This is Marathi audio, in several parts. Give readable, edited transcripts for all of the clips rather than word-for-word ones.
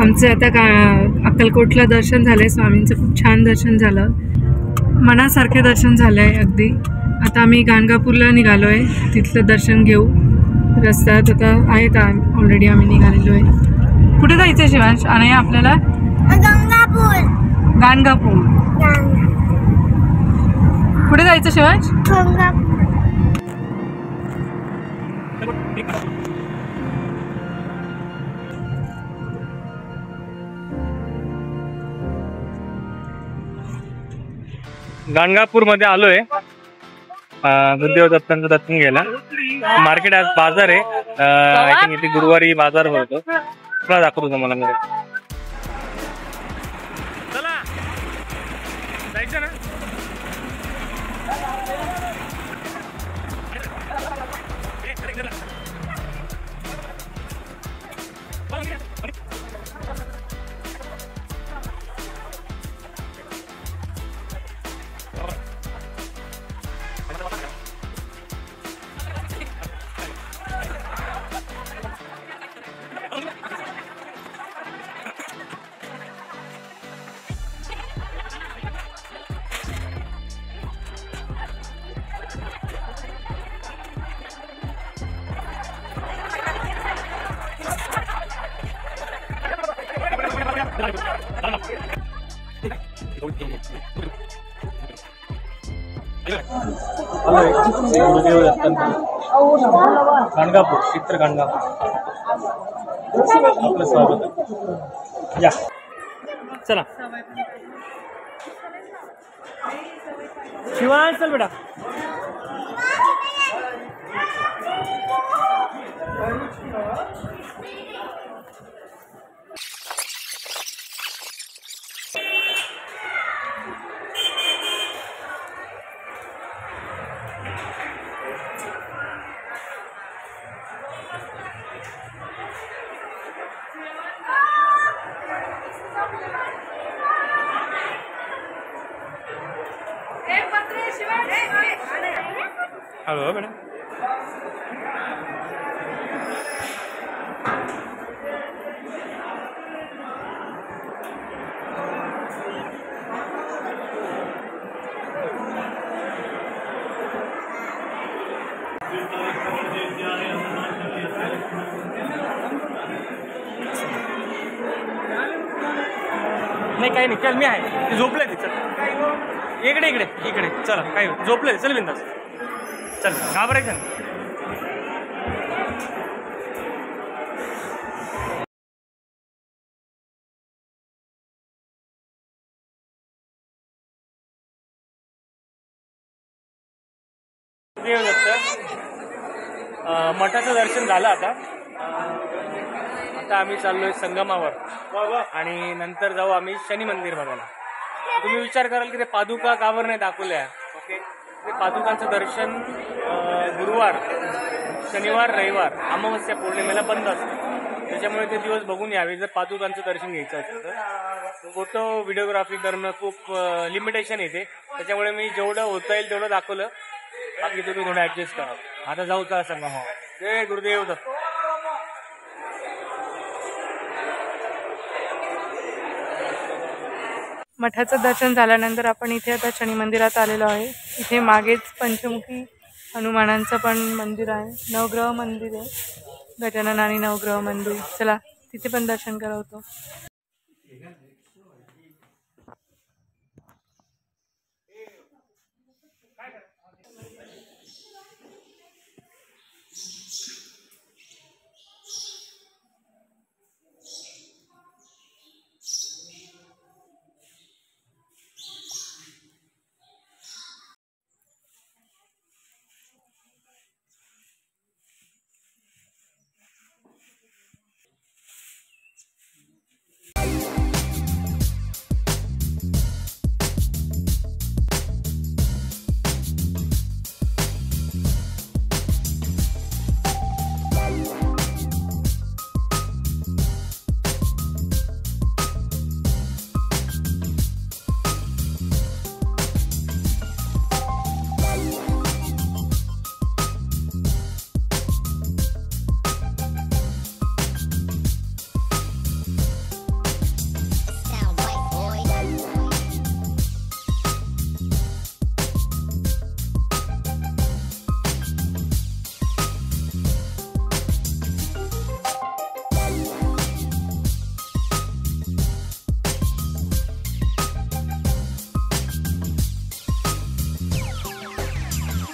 आमचे आता अक्कलकोटला दर्शन झालंय, स्वामींचं खूप छान दर्शन झालं, मनासारखे दर्शन झालंय अगदी. आता आम्ही गाणगापूरला निघालोय, तिथलं दर्शन घेऊ. रस्त्यात आता आहेत ऑलरेडी, आम्ही निघालेलो आहे. कुठे जायचं शिवांश आणि आपल्याला? गाणगापूर. कुठे जायचं शिवांश? गाणगापूर मध्ये आलोय, गुरुदेव दत्तांचं दर्शन घ्यायला. मार्केट आज बाजार आहे, आय थिंक इथे गुरुवारी बाजार भरतो. तुला दाखवतो तुम्हाला मध्ये. चला जायचं ना. गुरुदेव गाणगापूर, चित्र गाणगापूर. आपलं स्वागत. या चला शिवान, चल बेटा. Hello madam. नाही काही नाही, चल मी आहे. झोपले ते. चल इकडे इकडे इकडे. चला काही झोपले. चल बिंदास. चल घाबरायचं ना. गुरुदेव दत्त मठाचं दर्शन झालं. आता आम्ही चाललोय संगमावर आणि नंतर जाऊ आम्ही शनी मंदिर बघायला. तुम्ही विचार कराल की ते पादुका कावर नाही दाखवल्या. ओके, ते पादुकांचं दर्शन गुरुवार, शनिवार, रविवार, अमावस्या, पौर्णिमेला बंद असतं. त्याच्यामुळे ते दिवस बघून यावे जर पादुकांचं दर्शन घ्यायचं असेल तर. फोटो व्हिडिओग्राफी करणं खूप लिमिटेशन येते, त्याच्यामुळे मी जेवढं होता येईल तेवढं दाखवलं. बाकी तुम्ही थोडं ऍडजस्ट करा. आता जाऊ का संगमावर. जय गुरुदेव दत्त. मठाचं दर्शन झाल्यानंतर आपण इथे आता शनी मंदिरात आलेलो आहे. इथे मागेच पंचमुखी हनुमानांचं पण मंदिर आहे, नवग्रह मंदिर आहे, गजानन आणि नवग्रह मंदिर. चला तिथे पण दर्शन करवतो.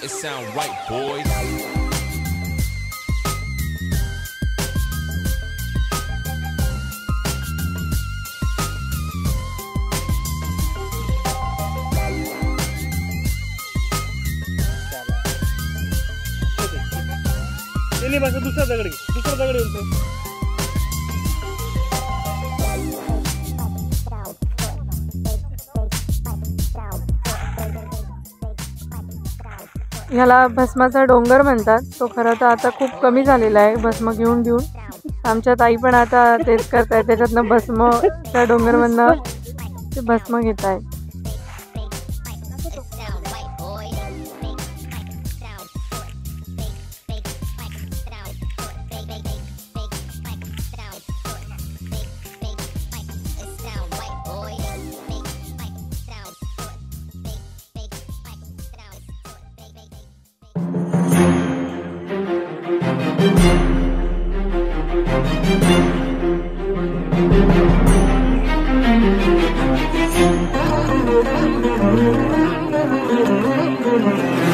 It sound right, boys. त्यांनी बस दुसरा दगड येतो. ह्याला भस्माचा डोंगर म्हणतात. तो खरं तर आता खूप कमी झालेला आहे भस्म घेऊन घेऊन. आमच्या ताई पण आता तेच करतायत, त्याच्यातनं भस्मच्या डोंगरमधनं ते भस्म घेत आहेत.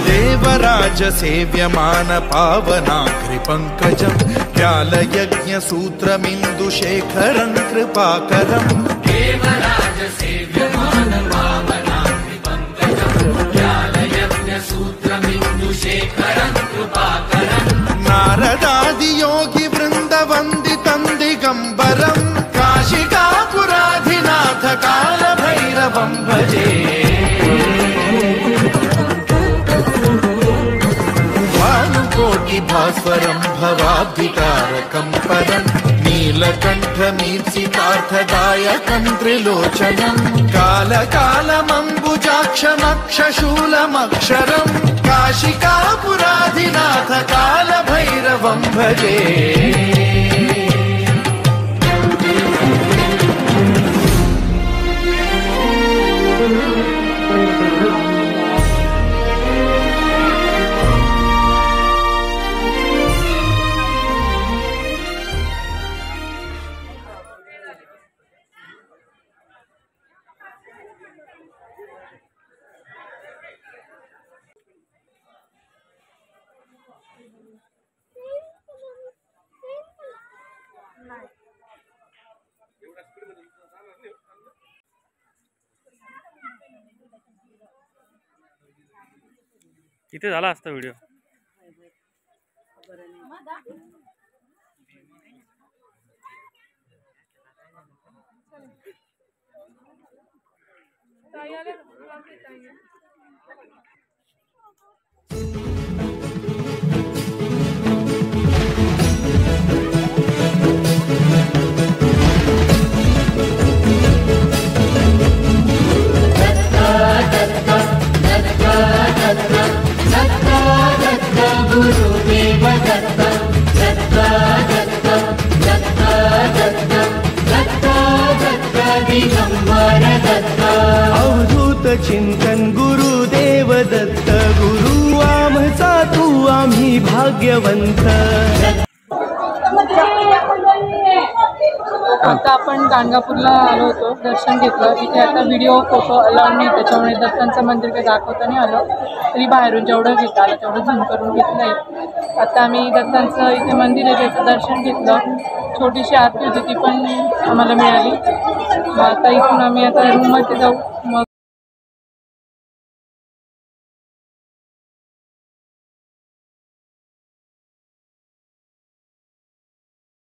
देवराज सेव्यमान पावनाघ्रि पंकजं व्यालयज्ञ सूत्रमिन्दुशेखरं कृपाकरं. देवराज सेव्यमान पावनाघ्रि पंकजं व्यालयज्ञ सूत्रमिन्दुशेखरं कृपाकरं. नारदादि योगी वृन्द वन्दितं दिगम्बरं काशिकापुराधिनाथ कालभैरवं भजे. भास्वरं भवाब्धिकारकं परं नीलकण्ठमीप्सितार्थदायकं त्रिलोचनं कालकालमम्बुजाक्षमक्षशूलमक्षरं काशिकापुराधिनाथ कालभैरवं भजे. इथे झाला असता व्हिडिओ. अवधूत चिंतन गुरुदेव दत्त गुरु आमचा तू आम्ही भाग्यवंत. आता आपण गाणगापूरला आलो होतो, दर्शन घेतलं. तिथे आता व्हिडिओ फोटो अलाउड नाही, त्याच्यामुळे दत्तांचं मंदिर काही दाखवता नाही आलं. तरी बाहेरून जेवढं घेता आलं तेवढं झूम करून घेतलं आहे. आता आम्ही दत्तांचं इथे मंदिर आहे त्याचं दर्शन घेतलं. छोटीशी आरती होती ती पण आम्हाला मिळाली. आता इथून आम्ही आता रूममध्ये जाऊ.